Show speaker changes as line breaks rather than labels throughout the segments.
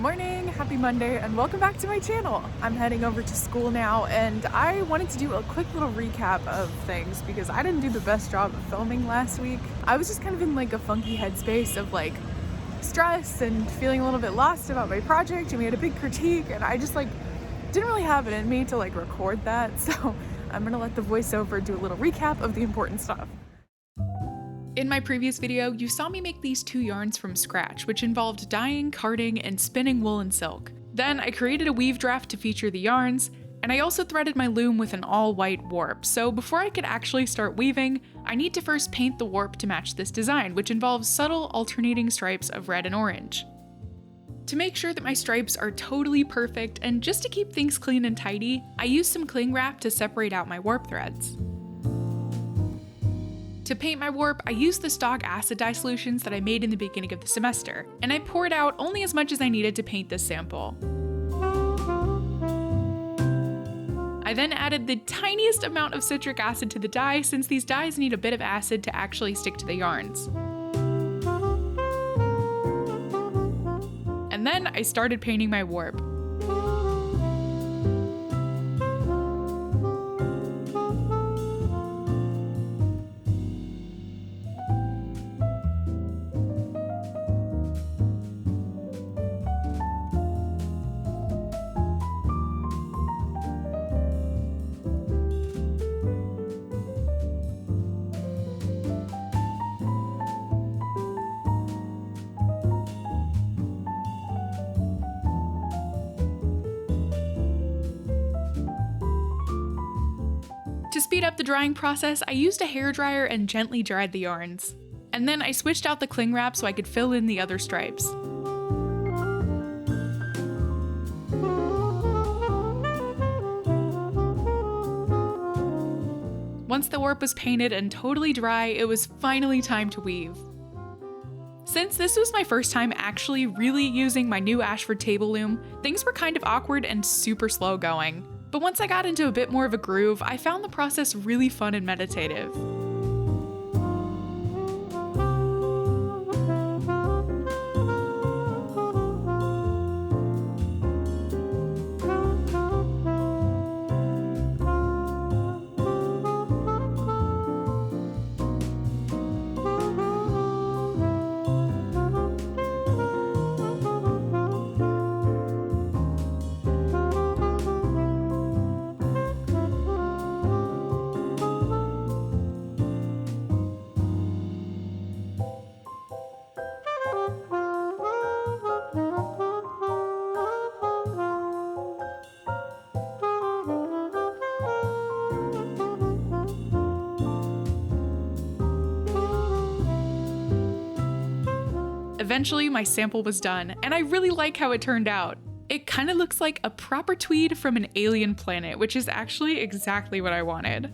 Good morning, happy Monday, and welcome back to my channel. I'm heading over to school now, and I wanted to do a quick little recap of things because I didn't do the best job of filming last week. I was just kind of in like a funky headspace of like stress and feeling a little bit lost about my project, and we had a big critique, and I just like didn't really have it in me to like record that, so I'm gonna let the voiceover do a little recap of the important stuff. In my previous video, you saw me make these two yarns from scratch, which involved dyeing, carding, and spinning wool and silk. Then I created a weave draft to feature the yarns, and I also threaded my loom with an all-white warp, so before I could actually start weaving, I need to first paint the warp to match this design, which involves subtle alternating stripes of red and orange. To make sure that my stripes are totally perfect, and just to keep things clean and tidy, I used some cling wrap to separate out my warp threads. To paint my warp, I used the stock acid dye solutions that I made in the beginning of the semester, and I poured out only as much as I needed to paint this sample. I then added the tiniest amount of citric acid to the dye, since these dyes need a bit of acid to actually stick to the yarns. And then I started painting my warp. To speed up the drying process, I used a hairdryer and gently dried the yarns. And then I switched out the cling wrap so I could fill in the other stripes. Once the warp was painted and totally dry, it was finally time to weave. Since this was my first time actually really using my new Ashford table loom, things were kind of awkward and super slow going. But once I got into a bit more of a groove, I found the process really fun and meditative. Eventually, my sample was done, and I really like how it turned out. It kind of looks like a proper tweed from an alien planet, which is actually exactly what I wanted.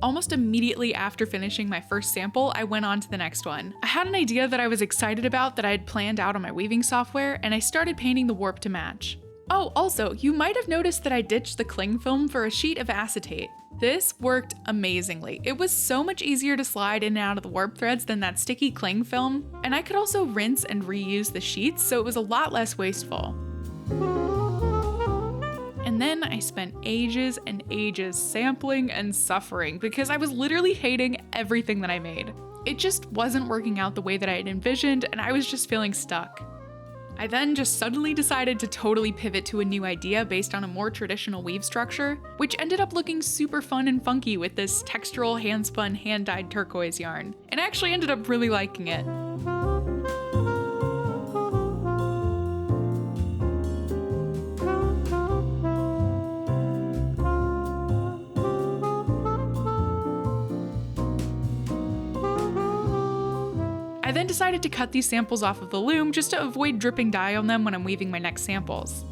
Almost immediately after finishing my first sample, I went on to the next one. I had an idea that I was excited about that I had planned out on my weaving software, and I started painting the warp to match. Oh, also, you might have noticed that I ditched the cling film for a sheet of acetate. This worked amazingly. It was so much easier to slide in and out of the warp threads than that sticky cling film, and I could also rinse and reuse the sheets, so it was a lot less wasteful. And then I spent ages and ages sampling and suffering because I was literally hating everything that I made. It just wasn't working out the way that I had envisioned, and I was just feeling stuck. I then just suddenly decided to totally pivot to a new idea based on a more traditional weave structure, which ended up looking super fun and funky with this textural handspun hand-dyed turquoise yarn, and I actually ended up really liking it. I then decided to cut these samples off of the loom just to avoid dripping dye on them when I'm weaving my next samples.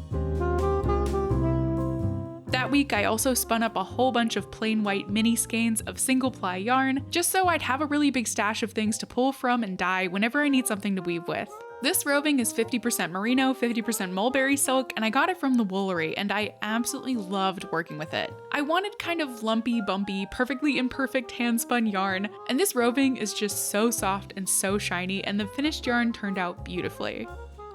That week, I also spun up a whole bunch of plain white mini skeins of single ply yarn, just so I'd have a really big stash of things to pull from and dye whenever I need something to weave with. This roving is 50% merino, 50% mulberry silk, and I got it from the Woolery, and I absolutely loved working with it. I wanted kind of lumpy, bumpy, perfectly imperfect handspun yarn, and this roving is just so soft and so shiny, and the finished yarn turned out beautifully.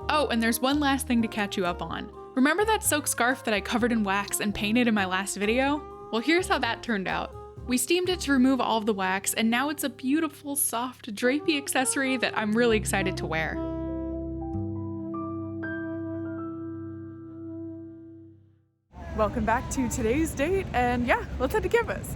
Oh, and there's one last thing to catch you up on. Remember that silk scarf that I covered in wax and painted in my last video? Well, here's how that turned out. We steamed it to remove all of the wax, and now it's a beautiful, soft, drapey accessory that I'm really excited to wear. Welcome back to today's date, and yeah, let's head to campus.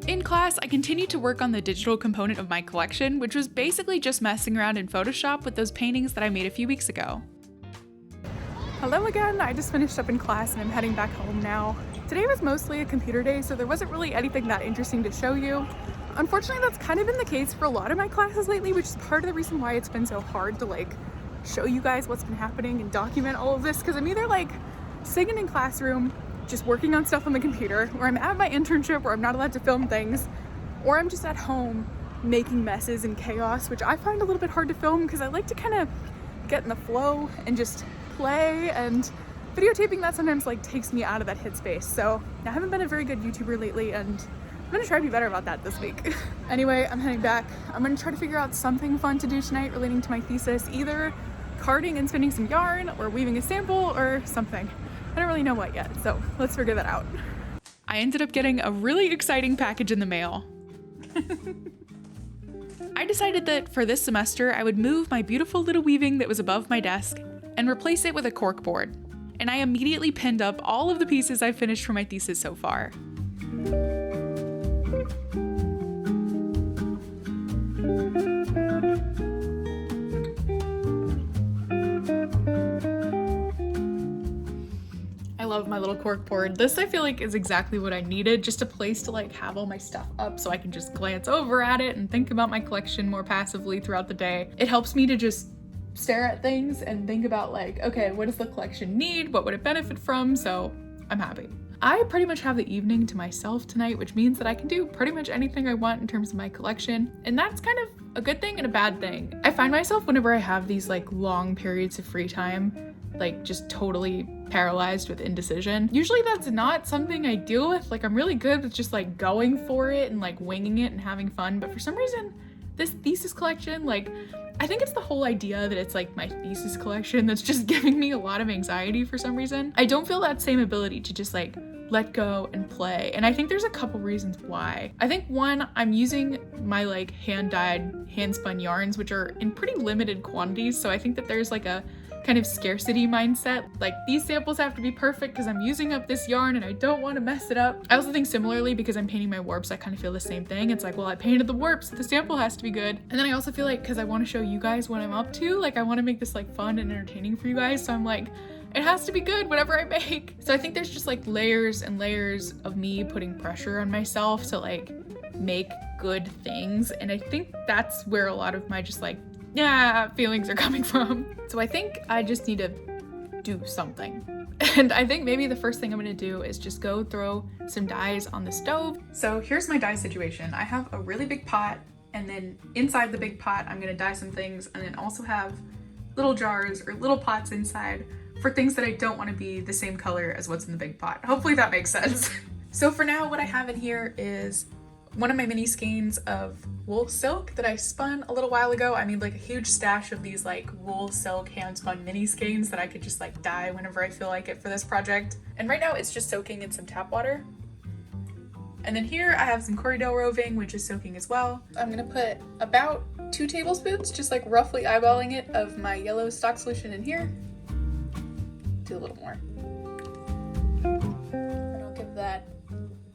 In class, I continued to work on the digital component of my collection, which was basically just messing around in Photoshop with those paintings that I made a few weeks ago. Hello again, I just finished up in class and I'm heading back home now. Today was mostly a computer day, so there wasn't really anything that interesting to show you. Unfortunately, that's kind of been the case for a lot of my classes lately, which is part of the reason why it's been so hard to show you guys what's been happening and document all of this, because I'm either sitting in classroom, just working on stuff on the computer, or I'm at my internship where I'm not allowed to film things, or I'm just at home making messes and chaos, which I find a little bit hard to film because I like to kind of get in the flow and just play, and videotaping that sometimes takes me out of that headspace. So I haven't been a very good YouTuber lately, and I'm gonna try to be better about that this week. Anyway, I'm heading back. I'm gonna try to figure out something fun to do tonight relating to my thesis, either carding and spinning some yarn or weaving a sample or something. I don't really know what yet, so let's figure that out. I ended up getting a really exciting package in the mail. I decided that for this semester, I would move my beautiful little weaving that was above my desk and replace it with a cork board. And I immediately pinned up all of the pieces I've finished for my thesis so far. I love my little cork board. This I feel like is exactly what I needed, just a place to have all my stuff up so I can just glance over at it and think about my collection more passively throughout the day. It helps me to just stare at things and think about okay, what does the collection need? What would it benefit from? So I'm happy. I pretty much have the evening to myself tonight, which means that I can do pretty much anything I want in terms of my collection. And that's kind of a good thing and a bad thing. I find myself whenever I have these long periods of free time, just totally paralyzed with indecision. Usually that's not something I deal with. I'm really good with just going for it and winging it and having fun. But for some reason, this thesis collection, I think it's the whole idea that it's my thesis collection that's just giving me a lot of anxiety for some reason. I don't feel that same ability to just let go and play. And I think there's a couple reasons why. I think one, I'm using my hand-dyed, hand-spun yarns, which are in pretty limited quantities. So I think that there's a kind of scarcity mindset. These samples have to be perfect because I'm using up this yarn and I don't want to mess it up. I also think similarly, because I'm painting my warps, I kind of feel the same thing. It's well, I painted the warps, the sample has to be good. And then I also feel because I want to show you guys what I'm up to, I want to make this fun and entertaining for you guys. So I'm it has to be good whatever I make. So I think there's just layers and layers of me putting pressure on myself to make good things. And I think that's where a lot of my just feelings are coming from. So I think I just need to do something. And I think maybe the first thing I'm gonna do is just go throw some dyes on the stove. So here's my dye situation. I have a really big pot, and then inside the big pot, I'm gonna dye some things, and then also have little jars or little pots inside for things that I don't want to be the same color as what's in the big pot. Hopefully that makes sense. So for now, what I have in here is one of my mini skeins of wool silk that I spun a little while ago. I made a huge stash of these wool silk hand spun mini skeins that I could just dye whenever I feel like it for this project. And right now it's just soaking in some tap water. And then here I have some corriedale roving, which is soaking as well. I'm gonna put about 2 tablespoons, just roughly eyeballing it, of my yellow stock solution in here. Do a little more. And I'll give that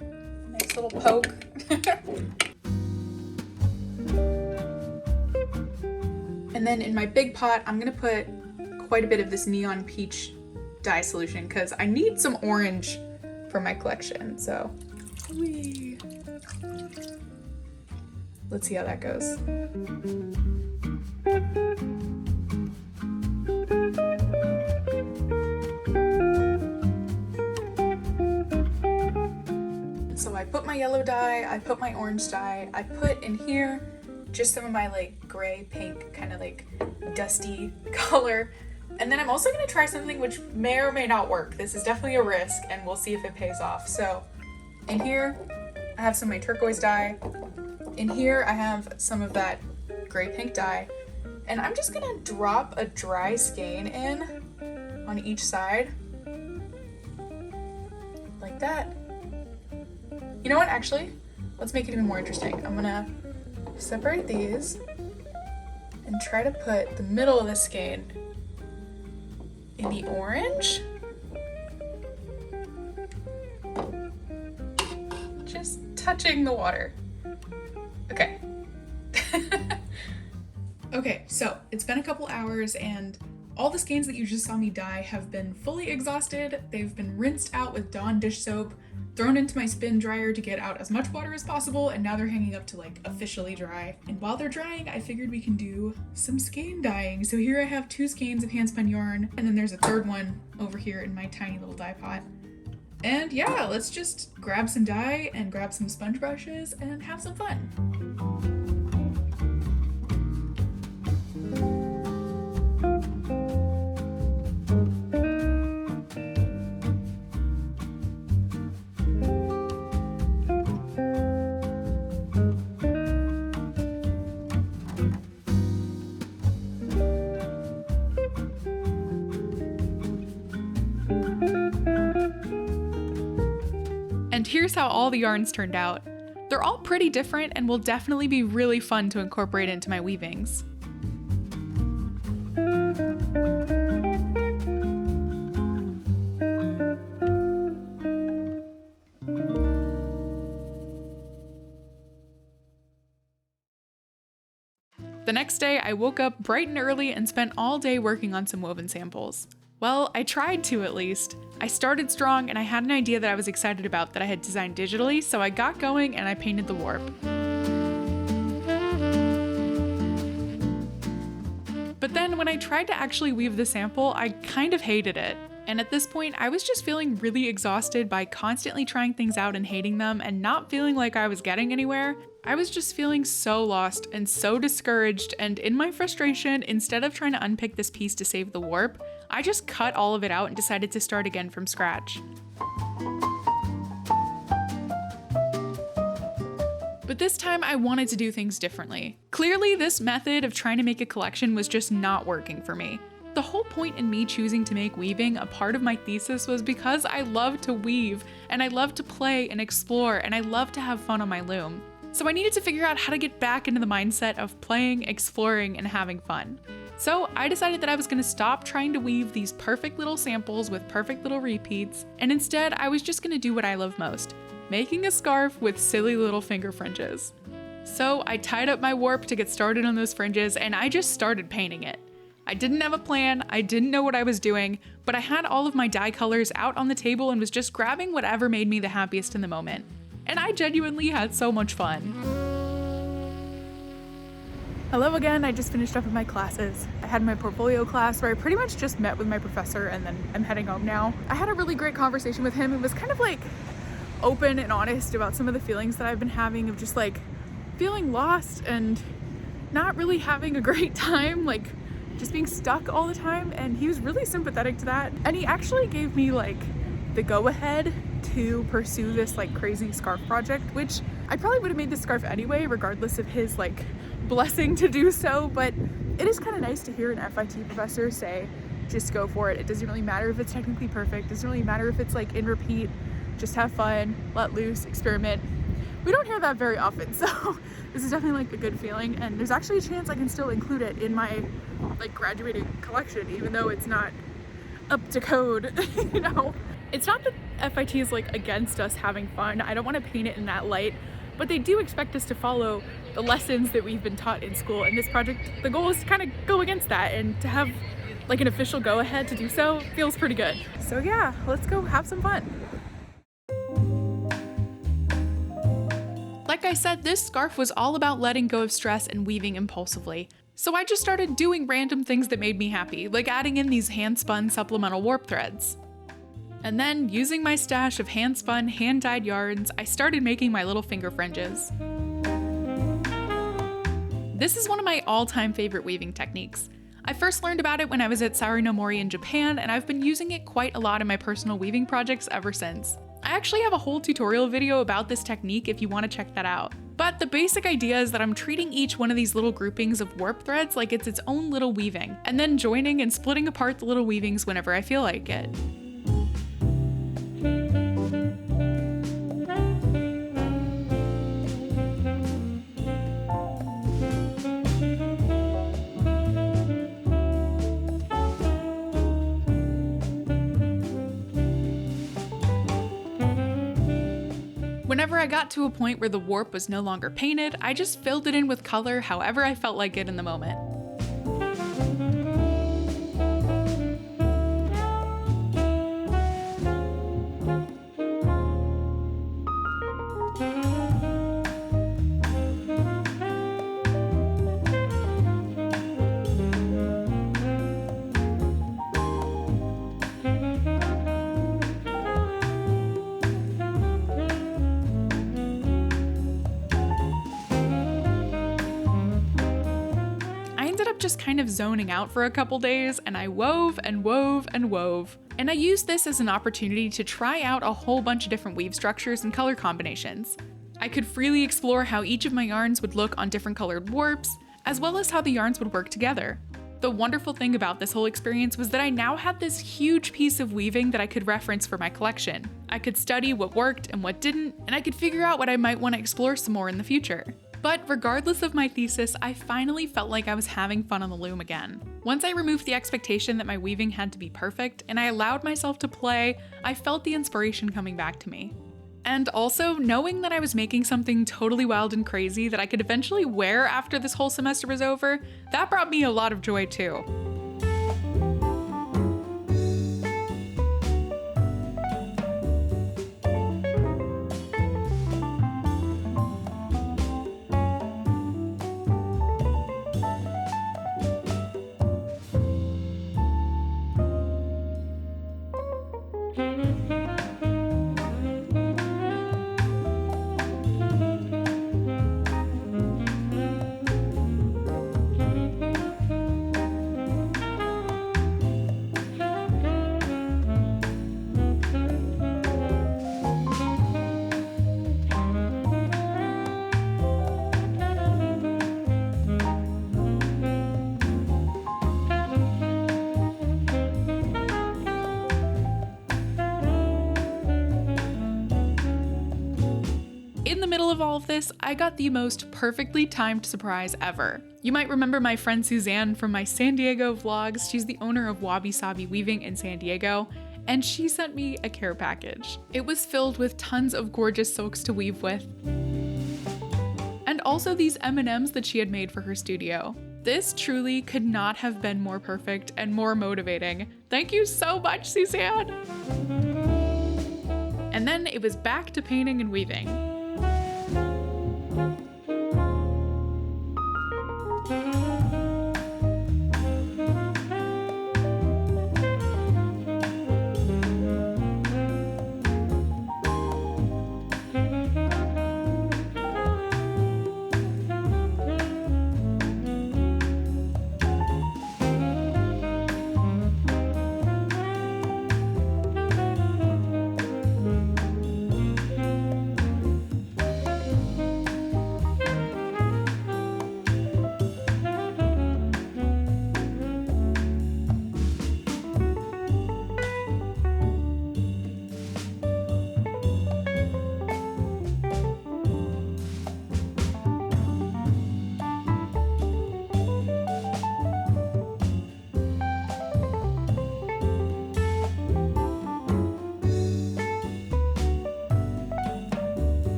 a nice little poke. And then in my big pot, I'm gonna put quite a bit of this neon peach dye solution because I need some orange for my collection. So let's see how that goes. So I put my yellow dye, I put my orange dye, I put in here just some of my like gray, pink, kind of like dusty color. And then I'm also gonna try something which may or may not work. This is definitely a risk and we'll see if it pays off. So in here, I have some of my turquoise dye. In here, I have some of that gray pink dye. And I'm just gonna drop a dry skein in on each side. Like that. You know what, actually, let's make it even more interesting. I'm gonna separate these and try to put the middle of the skein in the orange. Just touching the water. Okay. Okay, so it's been a couple hours and all the skeins that you just saw me dye have been fully exhausted. They've been rinsed out with Dawn dish soap, thrown into my spin dryer to get out as much water as possible, and now they're hanging up to like officially dry. And while they're drying, I figured we can do some skein dyeing. So here I have 2 skeins of handspun yarn, and then there's a third one over here in my tiny little dye pot. And yeah, let's just grab some dye and grab some sponge brushes and have some fun. And here's how all the yarns turned out. They're all pretty different and will definitely be really fun to incorporate into my weavings. The next day, I woke up bright and early and spent all day working on some woven samples. Well, I tried to at least. I started strong and I had an idea that I was excited about that I had designed digitally, so I got going and I painted the warp. But then when I tried to actually weave the sample, I kind of hated it. And at this point, I was just feeling really exhausted by constantly trying things out and hating them and not feeling like I was getting anywhere. I was just feeling so lost and so discouraged, and in my frustration, instead of trying to unpick this piece to save the warp, I just cut all of it out and decided to start again from scratch. But this time I wanted to do things differently. Clearly, this method of trying to make a collection was just not working for me. The whole point in me choosing to make weaving a part of my thesis was because I love to weave, and I love to play and explore, and I love to have fun on my loom. So I needed to figure out how to get back into the mindset of playing, exploring, and having fun. So I decided that I was going to stop trying to weave these perfect little samples with perfect little repeats, and instead I was just going to do what I love most, making a scarf with silly little finger fringes. So I tied up my warp to get started on those fringes, and I just started painting it. I didn't have a plan, I didn't know what I was doing, but I had all of my dye colors out on the table and was just grabbing whatever made me the happiest in the moment. And I genuinely had so much fun. Hello again, I just finished up with my classes. I had my portfolio class where I pretty much just met with my professor and then I'm heading home now. I had a really great conversation with him. It was kind of like open and honest about some of the feelings that I've been having of just like feeling lost and not really having a great time, like just being stuck all the time, and he was really sympathetic to that. And he actually gave me like the go-ahead to pursue this like crazy scarf project, which I probably would have made this scarf anyway, regardless of his like blessing to do so. But it is kind of nice to hear an FIT professor say, just go for it. It doesn't really matter if it's technically perfect. It doesn't really matter if it's like in repeat. Just have fun, let loose, experiment. We don't hear that very often, so this is definitely like a good feeling, and there's actually a chance I can still include it in my like graduating collection, even though it's not up to code, you know? It's not that FIT is like against us having fun. I don't want to paint it in that light, but they do expect us to follow the lessons that we've been taught in school, and this project, the goal is to kind of go against that, and to have like an official go-ahead to do so feels pretty good. So yeah, let's go have some fun. Like I said, this scarf was all about letting go of stress and weaving impulsively. So I just started doing random things that made me happy, like adding in these hand-spun supplemental warp threads. And then, using my stash of hand-spun, hand-dyed yarns, I started making my little finger fringes. This is one of my all-time favorite weaving techniques. I first learned about it when I was at Sari no Mori in Japan, and I've been using it quite a lot in my personal weaving projects ever since. I actually have a whole tutorial video about this technique if you want to check that out. But the basic idea is that I'm treating each one of these little groupings of warp threads like it's its own little weaving, and then joining and splitting apart the little weavings whenever I feel like it. Whenever I got to a point where the warp was no longer painted, I just filled it in with color however I felt like it in the moment. Just kind of zoning out for a couple days, and I wove and wove and wove. And I used this as an opportunity to try out a whole bunch of different weave structures and color combinations. I could freely explore how each of my yarns would look on different colored warps, as well as how the yarns would work together. The wonderful thing about this whole experience was that I now had this huge piece of weaving that I could reference for my collection. I could study what worked and what didn't, and I could figure out what I might want to explore some more in the future. But regardless of my thesis, I finally felt like I was having fun on the loom again. Once I removed the expectation that my weaving had to be perfect, and I allowed myself to play, I felt the inspiration coming back to me. And also, knowing that I was making something totally wild and crazy that I could eventually wear after this whole semester was over, that brought me a lot of joy too. In the middle of all of this, I got the most perfectly timed surprise ever. You might remember my friend Suzanne from my San Diego vlogs. She's the owner of Wabi Sabi Weaving in San Diego, and she sent me a care package. It was filled with tons of gorgeous silks to weave with, and also these M&Ms that she had made for her studio. This truly could not have been more perfect and more motivating. Thank you so much, Suzanne! And then it was back to painting and weaving.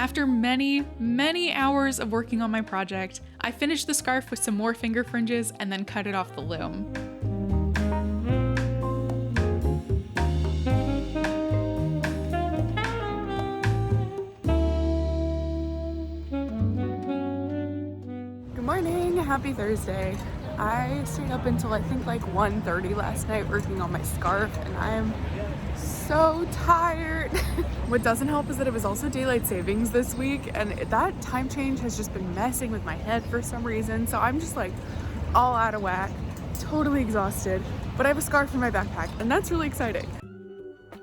After many hours of working on my project, I finished the scarf with some more finger fringes and then cut it off the loom. Good morning, happy Thursday. I stayed up until I think like 1:30 last night working on my scarf and I'm so tired. What doesn't help is that it was also daylight savings this week and that time change has just been messing with my head for some reason, so I'm just like all out of whack, totally exhausted, but I have a scarf in my backpack and that's really exciting.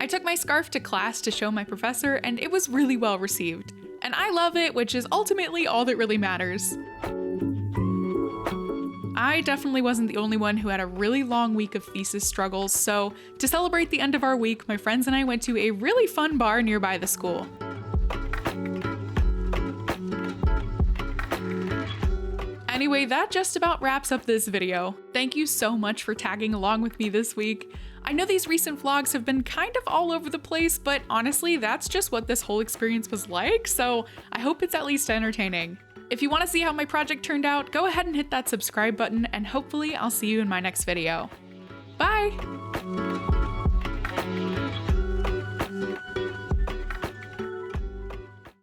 I took my scarf to class to show my professor and it was really well received. And I love it, which is ultimately all that really matters. I definitely wasn't the only one who had a really long week of thesis struggles, so to celebrate the end of our week, my friends and I went to a really fun bar nearby the school. Anyway, that just about wraps up this video. Thank you so much for tagging along with me this week. I know these recent vlogs have been kind of all over the place, but honestly, that's just what this whole experience was like, so I hope it's at least entertaining. If you want to see how my project turned out, go ahead and hit that subscribe button, and hopefully I'll see you in my next video. Bye!